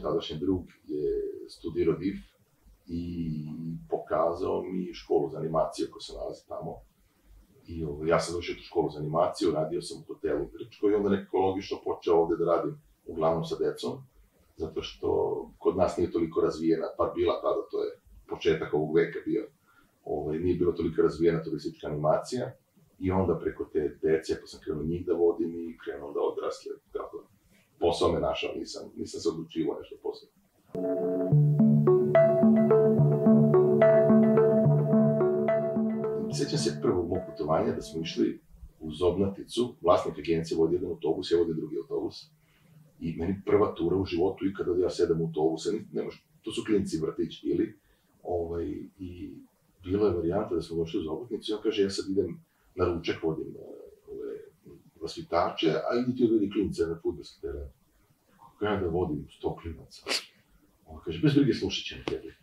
tadašnji drug je studirao DIF i pokazao mi školu za animaciju koja se nalazi tamo. I ja sam došao u školu za animaciju, radio sam u hotelu u Grčkoj i onda nekako logično počeo ovde da radim uglavnom sa decom, zato što kod nas nije toliko razvijena, pa bila tada, to je početak ovog veka bio, nije bilo toliko razvijena turistička animacija i onda preko te dece, pa sam krenuo njih da vodim i krenuo da odrasle, kako posao me našao, nisam se odlučivao nešto posao. Sjećam se prvog mog putovanja da smo išli u Zobnaticu, vlasnik agencije vodi jedan autobus, ja vodim drugi autobus. I meni prva tura u životu i kada ja sedam u autobusa, to su klinci vrtić bili, i bila je varijanta da smo došli u Zobnaticu i on kaže ja sad idem na ručak, vodim vaspitače, a idi ti odvedi klince na fudbalski teren. Kako ja da vodim 100 klinaca? On kaže, bez brige slušat ćemo tebi.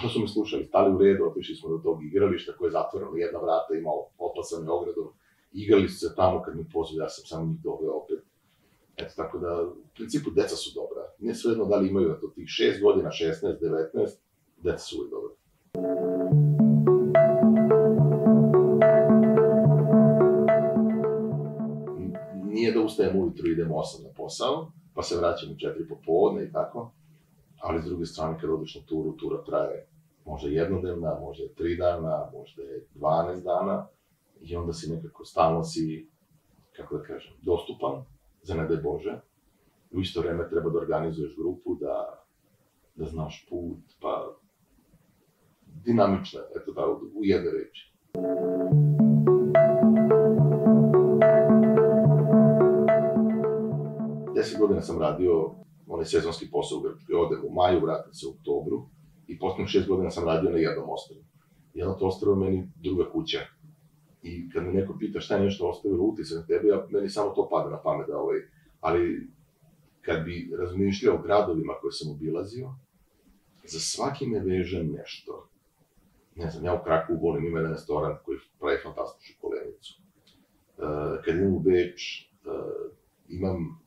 Onda su me slušali, stali u redu, otišli smo do tog igrališta koje je zatvoreno, jedna vrata imao opasane ogradom, igrali su se tamo kad mi pozvao, ja sam samo njih doveo opet. Eto, tako da, u principu, deca su dobra. Nije svejedno da li imaju od tih 6 godina, 16, 19, deca su uvijek dobra. Nije da ustajem ujutru i idem 8 na posao, pa se vraćam u 4 popodne i tako. Ali s druge strane, kad odeš na turu, tura traje možda jednodnevna, možda 3 dana, možda 12 dana i onda si nekako stalno si, kako da kažem, dostupan, za ne daj Bože. U isto vreme treba da organizuješ grupu, da znaš put, pa dinamična, eto da, u jedne reči. Deset godina sam radio onaj sezonski posao u Grčkoj, odem u maju, vratim se u oktobru i poslednjih 6 godina sam radio na jednom ostrvu. Jedno to ostrvo je meni druga kuća. I kad me neko pita šta je nešto ostavilo utisak na tebe, meni samo to pada na pamet, ali kad bi razmišljao o gradovima koje sam obilazio, za svaki me veže nešto. Ne znam, ja u Krakovu volim, ima jedan restoran koji pravi fantastičnu kolenicu. Kad idem u Beč, imam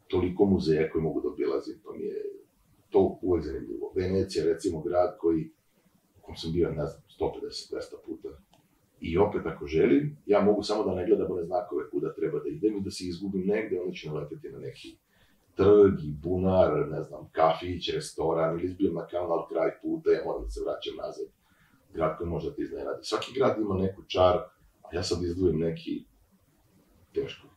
toliko muzeja koje mogu da obilazim, pa mi je to uvek zanimljivo. Venecija, recimo, grad u kom sam bio, ne znam, 150-200 puta. I opet, ako želim, ja mogu samo da ne gledam one znakove kuda treba da idem i da se izgubim negde, onda ću naleteti na neki trg i bunar, ne znam, kafić, restoran, ili izbijem na kanal kraj puta, ja moram da se vraćam nazad. Grad koji može da te iznenadi. Svaki grad ima neku čar, a ja sad izdvojim neki teško.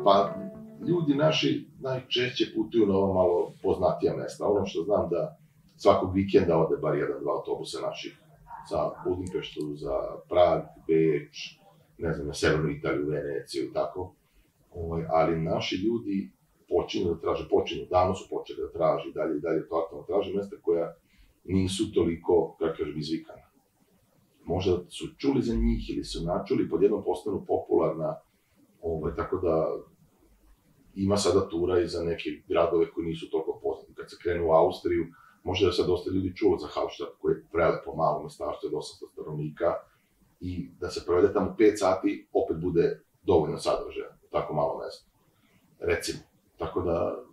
Pa, ljudi naši najčešće putuju na ova malo poznatija mesta. Ono što znam da svakog vikenda ode bar 1-2 autobusa naših za Budimpeštu, za Prag, Beč, ne znam, na severnu Italiju, Veneciju i tako. Ali naši ljudi davno su počeli da traži i dalje to aktivno traže mesta koja nisu toliko, kako kažem, izvikana. Možda su čuli za njih ili su načuli, pod jednom postanu popularna, tako da ima sada tura i za neke gradove koji nisu toliko poznati. Kad se krenu u Austriju, možda je sad dosta ljudi čulo za Hallstatt, koji je prelepo malo mestaštvo od 800 stanovnika i da se provede tamo 5 sati, opet bude dovoljno sadržaja, tako malo mesto. Recimo. Tako da,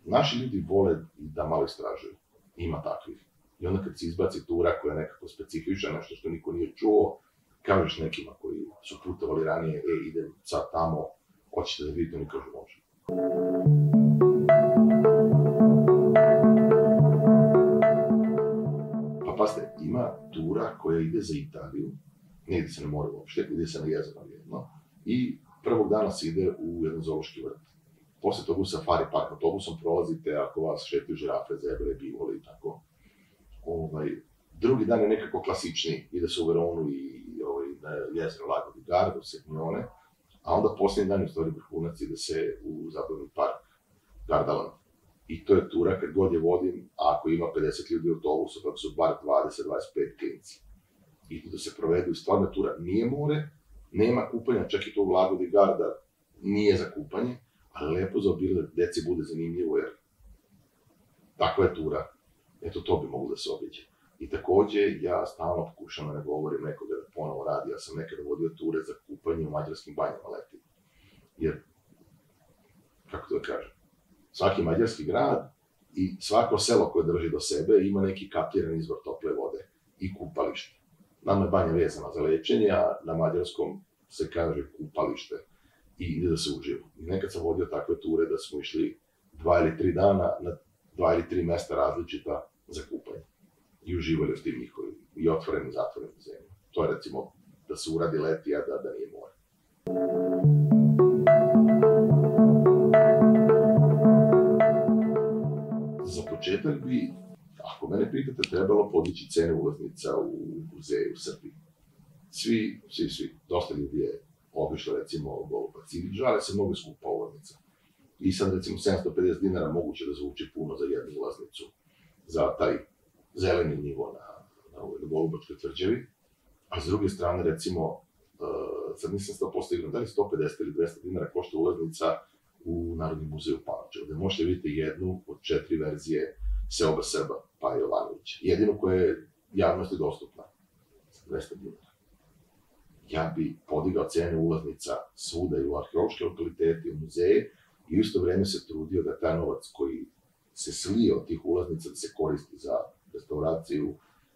naši ljudi vole da malo istražuju. Ima takvih. I onda kad se izbaci tura koja je nekako specifična, nešto što niko nije čuo, kažeš nekima koji su putovali ranije, idem sad tamo, hoćete da vidite, oni kažu može. Pa pazite, ima tura koja ide za Italiju, ne ide se na more uopšte, ide se na jezero jedno, i prvog dana se ide u jedan zoološki vrt. Posle toga u safari park autobusom prolazite ako vas šetaju žirafe, zebre, bivole i tako. Drugi dan je nekako klasičniji, ide se u Veronu i na jezero Lago di Garda, u Setmione, a onda posljednji dan je u stvari vrhunac, ide se u zabavni park Gardaland. I to je tura kad god je vodim, a ako ima 50 ljudi u autobusu, tako su bar 20-25 klinci. I da se provedu i stvarno tura nije more, nema kupanja, čak i to u Lago di Garda nije za kupanje, ali lepo za obilazak, deci bude zanimljivo jer takva je tura. Eto, to bi moglo da se obiđe. I takođe, ja stalno pokušam da ne govorim nekoga da ponovo radi. Ja sam nekada vodio ture za kupanje u mađarskim banjama leti. Jer, kako to da kažem, svaki mađarski grad i svako selo koje drži do sebe ima neki kapljiran izvor tople vode i kupalište. Nama je banja vezana za lečenje, a na mađarskom se kaže kupalište i ide da se uživa. I nekad sam vodio takve ture da smo išli 2 ili 3 dana na 2 ili 3 mesta različita za kupanje. I uživali u tim njihovim i otvorenim i zatvorenim zemljama. To je recimo da se uradi leti, a da nije more. Za početak bi, ako mene pitate, trebalo podići cene ulaznica u muzeje u Srbiji. Svi, dosta ljudi je obišlo recimo Golubac i žale se mnogo skupa ulaznica. I sad recimo 750 dinara moguće da zvuči puno za jednu ulaznicu, za taj zeleni nivo na Golubačkoj tvrđavi, a s druge strane recimo, sad nisam 100% igran, da li 150 ili 200 dinara košta ulaznica u Narodni muzej u Pančevu, gde možete vidjeti jednu od 4 verzije seoba Srba, Paje Jovanovića. Jedino koja je javnosti dostupna, 200 dinara. Ja bi podigao cene ulaznica svuda i u arheološke lokalitete i u muzeje i u isto vreme se trudio da taj novac koji se slije od tih ulaznica da se koristi za restauraciju,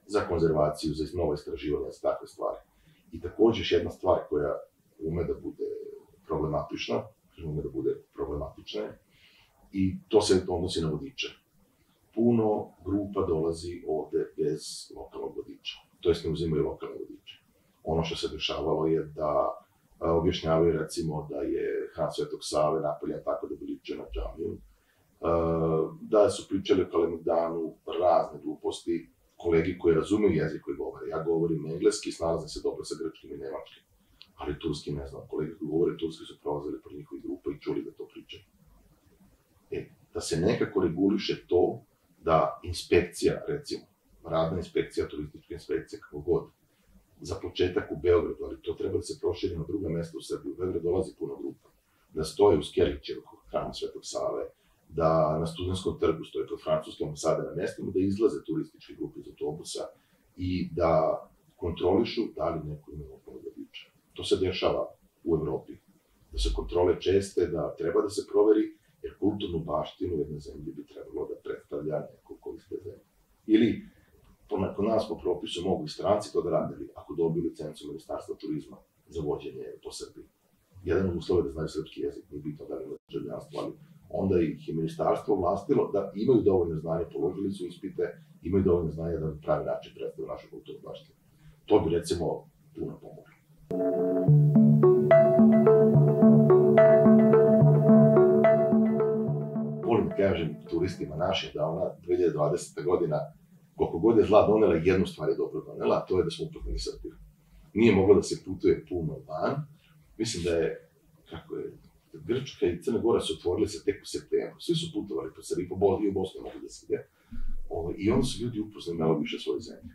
za konzervaciju, za nove istraživanja, za takve stvari. I takođe još jedna stvar koja ume da bude problematična, i to se odnosi na vodiče. Puno grupa dolazi ovde bez lokalnog vodiča, to jest ne uzimaju lokalne vodiče. Ono što se dešavalo je da objašnjavaju recimo da je hram Svetog Save napravljen tako da bi ličio na džamiju, da su pričali o Kalemegdanu razne gluposti, kolegi koji razumiju jezik koji govore. Ja govorim engleski, snalazim se dobro sa grčkim i nemačkim, ali turski ne znam. Kolegi koji govore turski su prolazili po njihovih grupa i čuli da to pričaju. Da se nekako reguliše to da inspekcija, recimo, radna inspekcija, turistička inspekcija, kako god, za početak u Beogradu, ali to treba da se proširi na druga mesta u Srbiji. U Beogradu dolazi puno grupa. Da stoje u Skerlićevu, hramu Svetog Save, da na Studentskom trgu stoje kod francuske ambasade na mestima, da izlaze turističke grupe iz autobusa i da kontrolišu da li neko ima lokalnog vodiča. To se dešava u Evropi. Da se kontrole česte, da treba da se proveri, jer kulturnu baštinu jedne zemlje bi trebalo da predstavlja neko ko iz te zemlje. Ili, kod nas po propisu mogu i stranci to da radili, ako dobiju licencu Ministarstva turizma za vođenje po Srbiji. Jedan od uslova je da znaju srpski jezik, nije bitno da li imaju državljanstvo, ali onda ih je ministarstvo vlastilo da imaju dovoljno znanja, položili su ispite, imaju dovoljno znanja da na pravi način predstavljaju našu kulturnu baštinu. To bi recimo puno pomoglo. Volim da kažem turistima našim da ona 2020. godina, koliko god je zla donela, jednu stvar je dobro donela, a to je da smo upoznali Srbiju. Nije moglo da se putuje puno van. Mislim da je, kako je, Grčka i Crna Gora su otvorili se tek u septembru. Svi su putovali po Srbiji, i u Bosni mogu da se ide. I onda su ljudi upoznali malo više svoje zemlje.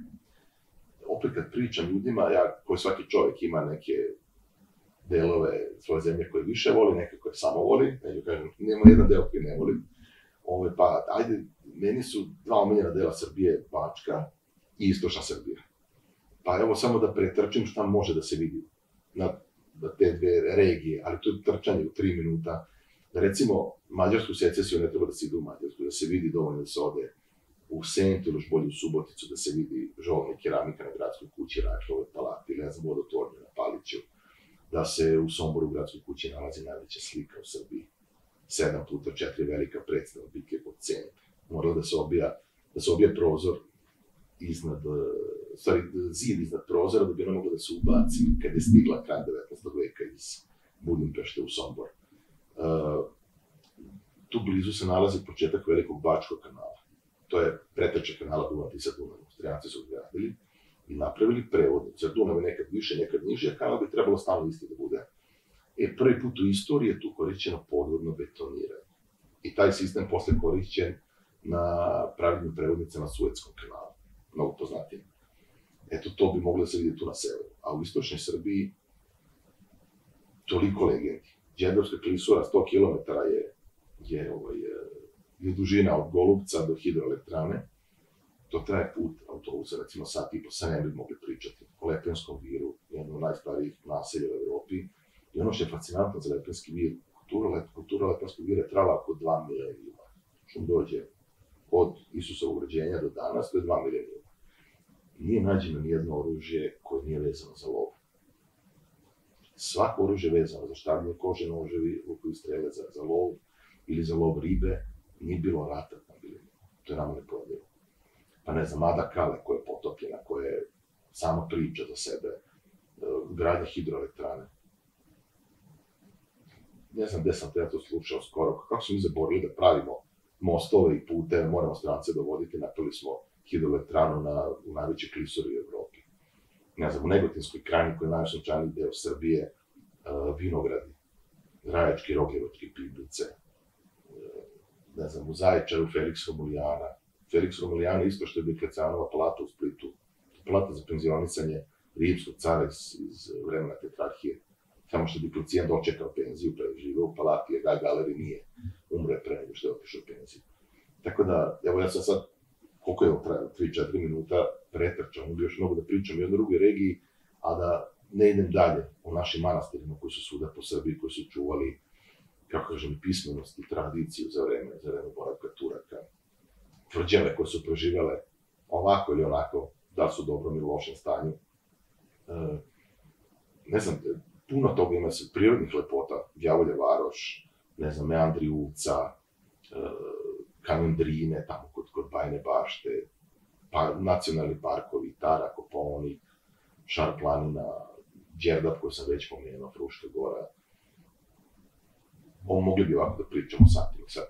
Opet kad pričam ljudima, koji svaki čovjek ima neke delove svoje zemlje koje više voli, neke koje samo voli, neću kažem, nema jedan deo koji ne voli. Pa, ajde, meni su dva omiljena dela Srbije, Bačka i Istočna Srbija. Pa evo samo da pretrčim šta može da se vidi na te dve regije, ali to je trčanje u 3 minuta. Recimo, mađarsku secesiju ne treba da se ide u Mađarsku, da se vidi dovoljno da se ode u Sent ili još bolje u Suboticu, da se vidi žolna keramika na Gradskoj kući, Rašove palati, ili ne znam, vodotornje na Paliću, da se u Somboru u Gradskoj kući nalazi najveća slika u Srbiji. 7x4 velika predstava bitke kod Sente. Moralo da se obija prozor iznad, zid iznad prozora da bi ona mogla da se ubaci kada je stigla kraj 19. veka iz Budimpešte u Sombor. Tu blizu se nalazi početak velikog Bačkog kanala. To je preteča kanala Dunav-Tisa-Dunav. Austrijanci su gradili i napravili prevodnicu. Jer Dunav je nekad više, nekad niže, a kanal bi trebalo stalno isti da bude. Prvi put u istoriji je tu korišćeno podvodno betoniranje. I taj sistem posle korišćen na pravilnim prevodnicama na Suetskom kanalu. Mnogo poznatijim. Eto, to bi moglo da se vidi tu na severu. A u istočnoj Srbiji toliko legendi. Đerdapska klisura 100 km je dužina od Golubca do hidroelektrane. To traje put autobusa, recimo sat i po, sad ne bi mogli pričati o Lepenskom viru jedno od najstarijih naselja u Evropi. I ono što je fascinantno za Lepenski vir, kultura Lepenskog vira je trala oko 2 milenijuma. Što dođe od Isusovog rođenja do danas, to je 2 milenijuma. Nije nađeno nijedno oružje koje nije vezano za lov. Svako oružje vezano za štavljenje kože, noževi, lukovi strele za lov ili za lov ribe, nije bilo rata na milenijuma. To je nama nepojavljivo. Pa ne znam, Ada Kale koja je potopljena, koja je sama priča za sebe, gradnja hidroelektrane. Ne znam gde sam to slušao skoro, kako smo mi zaborili da pravimo mostove i pute, moramo strance dovoditi, napravili smo hidroelektranu u najvećoj klisuri u Evropi. Ne znam, u Negotinskoj krajini, koji je najsunčaniji deo Srbije, vinogradi, Rajački, Rogljevački, Piblice, ne znam, u Zaječaru, Felix Romulijana. Felix Romulijana isto što je Dioklecijanova palata u Splitu, palata za penzionisanje rimskog cara iz vremena Tetrarhije. Samo što je Dioklecijan dočekao penziju, preživeo u palati, a Gaj Galeri nije, umre pre nego što je otišao u penziju. Tako da, evo ja sam sad, koliko je ovo trajalo, 3-4 minuta, pretrčao, mogu još mnogo da pričam i o drugoj regiji, a da ne idem dalje u našim manastirima koji su svuda po Srbiji, koji su čuvali, kako kažem, pismenost i tradiciju za vreme boravka Turaka. Tvrđave koje su proživele ovako ili onako, da su u dobrom ili lošem stanju. Ne znam, puno toga ima se prirodnih lepota, Đavolja Varoš, ne znam, Meandri Uvca, kanjon Drine, tamo kod Bajine Bašte, pa nacionalni parkovi, Tara, Kopaonik, Šar planina, Đerdap koji sam već pomenuo, Fruška gora. Ovo mogli bi ovako da pričamo satima sad.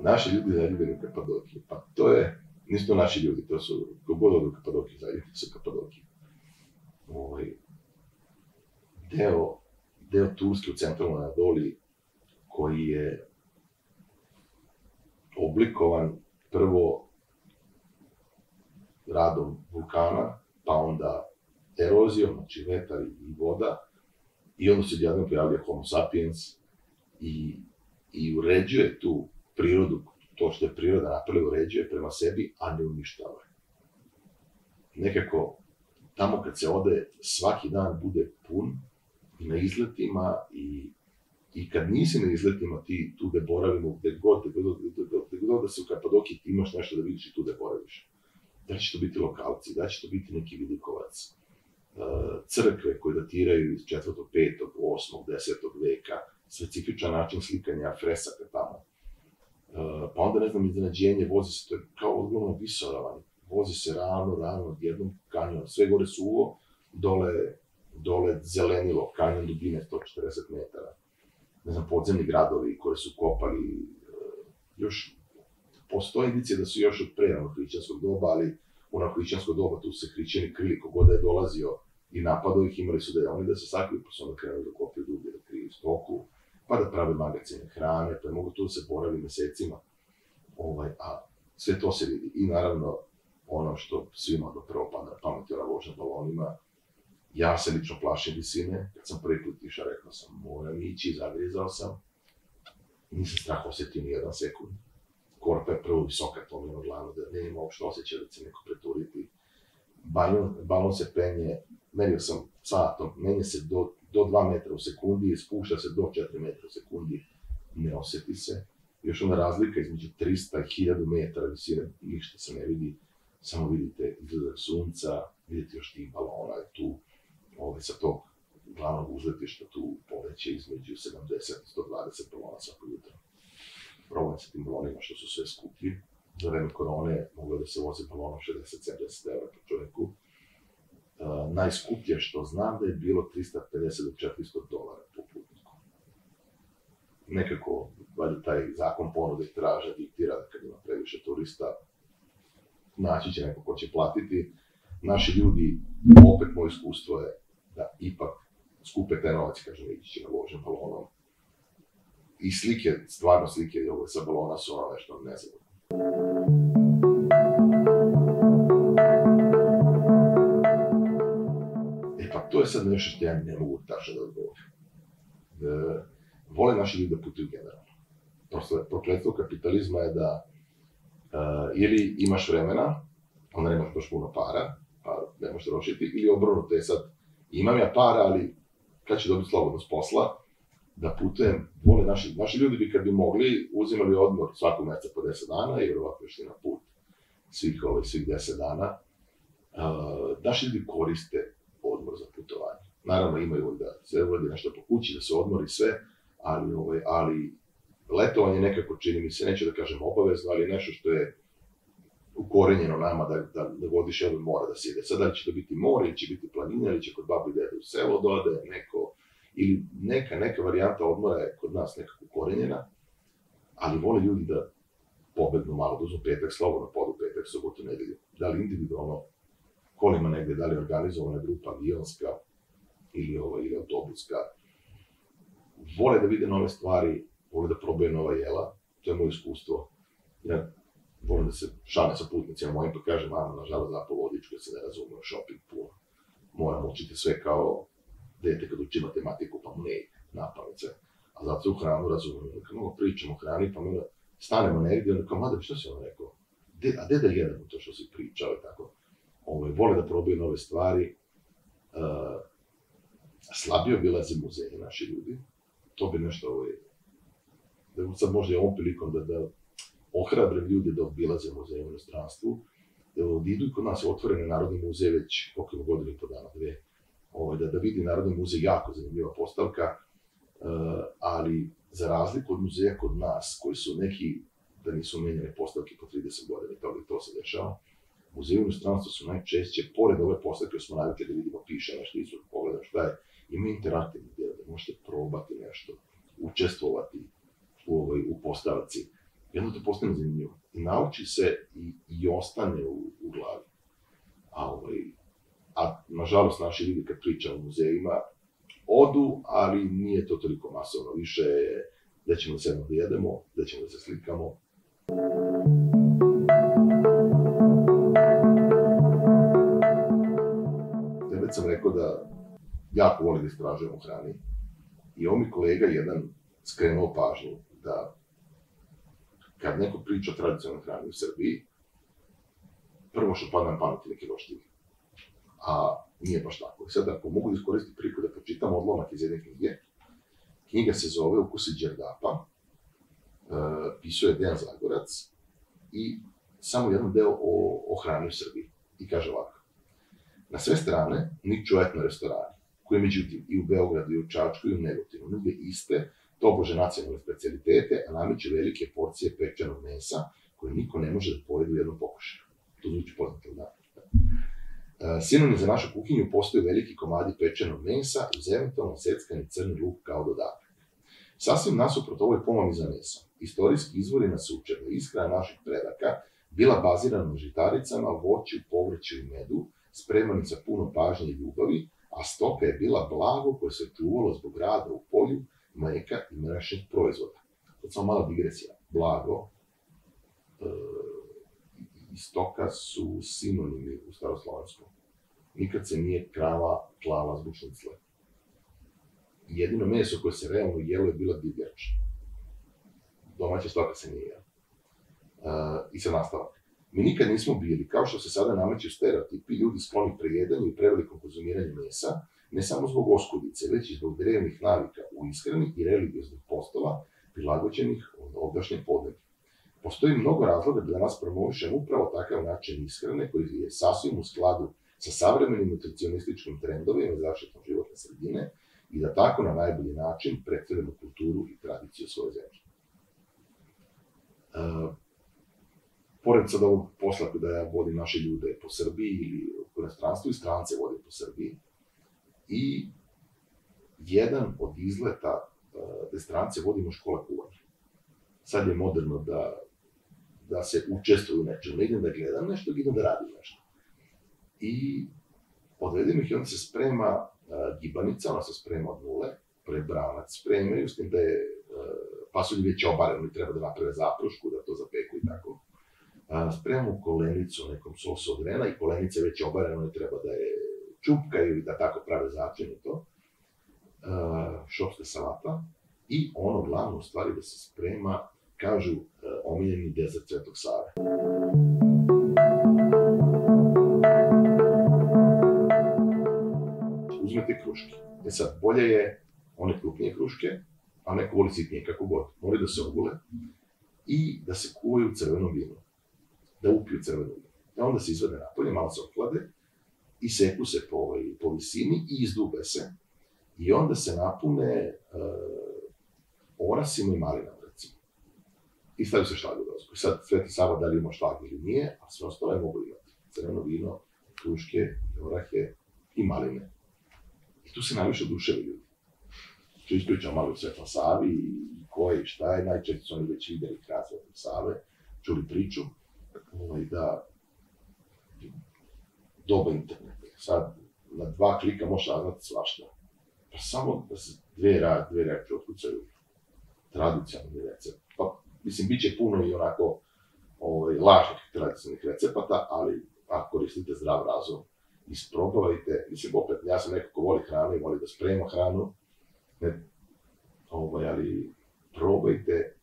Naši ljudi zaljubljeni u Kapadokiji, pa to je, nisu to naši ljudi, to su, kogod od u Kapadokiji zaljubljeni su Kapadokiji. Deo Turske u centralnoj Anadoliji koji je oblikovan prvo radom vulkana, pa onda erozijom, znači vetar i voda, i onda se odjednom pojavlja Homo sapiens i uređuje tu prirodu, to što je priroda napravila, uređuje prema sebi, a ne uništava. Nekako, tamo kad se ode, svaki dan bude pun i na izletima i kad nisi na izletima, ti tu da boravimo, gde god da se u Kapadokiji ti imaš nešto da vidiš i tu da boraviš. Da će to biti lokalci, da će to biti neki vidikovac, crkve koje datiraju iz 4., 5., 8., 10. veka, specifičan način slikanja fresaka tamo. Pa onda, ne znam, iznenađenje, vozi se, to je kao odgovorno visoravan, vozi se ravno, odjednom kanjon, sve gore suvo, dole zelenilo, kanjon dubine 140 metara. Ne znam, podzemni gradovi koje su kopali, još postoje indicije da su još od pre hrišćanskog doba, ali u hrišćansko doba tu se hrišćani krili, kogod da je dolazio i napadao ih, imali su da oni da se sakriju, pa su onda krenuli da kopaju dublje, da kriju stoku, pa da prave magacine hrane, pa je mogu tu da se boravi mesecima, a sve to se vidi. I naravno, ono što svima do prvo pada na pamet je ona vožnja balonima. Ja se lično plašim visine, kad sam prvi put išao, rekao sam, moram ići, zagrizao sam, nisam strah osetio ni jedan sekund. Korpa je prvo visoka, to mi je glavno, da ne ima uopšte osjećaj da će neko preturiti. Balon se penje, merio sam satom, menje se do 2 metra u sekundi, spušta se do 4 metra u sekundi, ne osjeti se. Još onda razlika između 300 i 1000 metara visine, ništa se ne vidi, samo vidite izgledak sunca, vidite još tih balona, tu sa tog glavnog uzletišta tu poleće između 70 i 120 balona svako jutro. Problem sa tim balonima što su sve skuplji. Za vreme korone moglo da se voze balonom 60-70 € po čovjeku. Najskuplje što znam da je bilo $350 do $400 po putniku. Nekako, valjda taj zakon ponude i traže diktira da kad ima previše turista, naći će neko ko će platiti. Naši ljudi, opet moje iskustvo je da ipak skupe taj novac, kažem, ići će na vožnju balonom. I slike, stvarno slike sa balona su ono nešto nezavodno. Pa to je sad nešto što ja ne mogu tačno da odgovorim. Vole naši ljudi da putuju generalno. Prokletstvo kapitalizma je da Ili imaš vremena, onda nemaš baš puno para, pa nemaš trošiti, ili obrnuto je sad, imam ja para, ali kad ću dobiti slobodno s posla, da putujem, vole naši ljudi bi kad bi mogli, uzimali odmor svakog meseca po 10 dana i vjerovatno išli na put svih 10 dana. Naši ljudi koriste odmor za putovanje. Naravno imaju da se uradi nešto po kući, da se odmori sve, ali letovanje nekako čini mi se, neću da kažem obavezno, ali nešto što je ukorenjeno nama da godišnje mora da se ide. Sad da li će to biti more, ili će biti planina, ili će kod babi dede u selo dode, ili neka varijanta odmora je kod nas nekako ukorenjena, ali vole ljudi da pobegnu malo, da uzmu petak slobodno, podu petak, subotu, nedelju. Da li individualno, kolima negde, da li organizovana grupa avionska ili autobuska. Vole da vide nove stvari, vole da probaju nova jela, to je moje iskustvo. Ja volim da se šalim sa putnicima mojim pa kažem, nažalost zapao vodičku, da se ne razume o shopping puno. Moram učiti sve kao dete kad uči matematiku, pa mu ne na pamet sve. A zato se u hranu razumijem, kad mnogo pričamo o hrani, pa mi stanemo negdje, onda kao, mada, što si ono rekao? A gde da jedemo to što si pričao i tako? Vole da probaju nove stvari. Slabije obilaze muzeje naši ljudi. To bi nešto, da sad možda i ovom prilikom da ohrabre ljude da obilaze muzeje u inostranstvu. Da idu i kod nas otvorene Narodni muzej već koliko godinu i po dana, dve. Da vidi Narodni muzej, jako zanimljiva postavka, ali za razliku od muzeja kod nas, koji su neki, da nisu menjene postavke po 30 godina i to se dešava, muzeji u inostranstvu su najčešće, pored ove postavke koje smo navikli da vidimo, piše nešto izu, pogledam šta je, ima interaktivni deo, da možete probati nešto, učestvovati u postavci. Jedno to postane zanimljivo. I nauči se i ostane u glavi. A nažalost naši ljudi kad pričaju o muzejima odu, ali nije to toliko masovno. Više je gde ćemo da sedemo da jedemo, gde ćemo da se slikamo. Ja već sam rekao da jako volim da istražujem o hrani. I ovo mi kolega jedan skrenuo pažnju da kad neko priča o tradicionalnoj hrani u Srbiji, prvo što pada na pamet je neki roštilj. A nije baš tako. I sad ako mogu da iskoristim priliku da pročitam odlomak iz jedne knjige, knjiga se zove Ukusi Đerdapa, pisao je Dejan Zagorac i samo jedan deo o hrani u Srbiji. I kaže ovako, na sve strane niču etno restorani, koji međutim i u Beogradu, i u Čačku, i u Negotinu nude iste, tobože nacionalne specialitete, a nameću velike porcije pečenog mesa, koje niko ne može da pojede u jednom pokušaju. To zvuči poznato, da? Sinonim za našu kuhinju postoje veliki komadi pečenog mesa uz eventualno seckani crni luk kao dodatak. Sasvim nasuprot ovoj pomami za meso, istorijski izvori nas uče da ishrana naših predaka bila bazirana na žitaricama, voću, povrću i medu, spremani sa puno pažnje i ljubavi, a stoka je bila blago koje se čuvalo zbog rada u polju, mleka i mlečnih proizvoda. To samo mala digresija. Blago i stoka su sinonimi u staroslovenskom. Nikad se nije krava klala zbog šnicle. Jedino meso koje se realno jelo je bila divljač. Domaća stoka se nije jela. I sad nastavak. Mi nikad nismo bili, kao što se sada nameću stereotipi, ljudi skloni prejedanju i prevelikom konzumiranju mesa, ne samo zbog oskudice, već i zbog drevnih navika u ishrani i religioznih postova prilagođenih ovdašnje podneblju. Postoji mnogo razloga da nas promovišemo upravo takav način ishrane koji je sasvim u skladu sa savremenim nutricionističkim trendovima i zaštitom životne sredine i da tako na najbolji način predstavljamo kulturu i tradiciju svoje zemlje. Pored sad ovog posla da ja vodim naše ljude po Srbiji ili u inostranstvu i strance vodim po Srbiji i jedan od izleta da strance vodimo škola kuvanja. Sad je moderno da se učestvuju u nečemu, ne idem da gledam nešto, idem da radim nešto. I odvedem ih i onda se sprema gibanica, ona se sprema od nule, prebranac spremaju, s tim da je pasulj već obaren, oni treba da naprave zaprušku, da to zapeku i tako. Spremamo kolenicu u nekom sosu od rena i kolenica je već obarena, oni treba da je čupka ili da tako prave začin i to. Šopska salata i ono glavno u stvari da se sprema kažu omiljeni dezert Svetog Save. Uzmete kruške. Sad, bolje je one krupnije kruške, a neko voli sitnije, kako god. Moraju da se ogule i da se kuvaju u crvenom vinu. Da upiju crveno vino. Onda se izvede napolje, malo se oklade i seku se po visini i izdube se. I onda se napune orasima i malinama, recimo. I stavio se šlag u dozgu. Sad, Sveti Sava da li ima šlag ili nije, a sve ostale mogu imati. Crveno vino, kruške, orahe i maline. I tu se najviše oduševi ljudi. Ću ispričam malo o Svetom Savi, ko je i šta je, najčešće su oni već videli kraj Svetog Save, čuli priču, da doba interneta. Sad, na 2 klika možeš saznati svašta. Pa samo da se dve reči otkucaju, tradicionalni recept. Pa, mislim, bit će puno i onako lažnih tradicionalnih recepata, ali ako koristite zdrav razum, isprobavajte, mislim, opet, ja sam neko ko voli hranu i voli da sprema hranu, ali probajte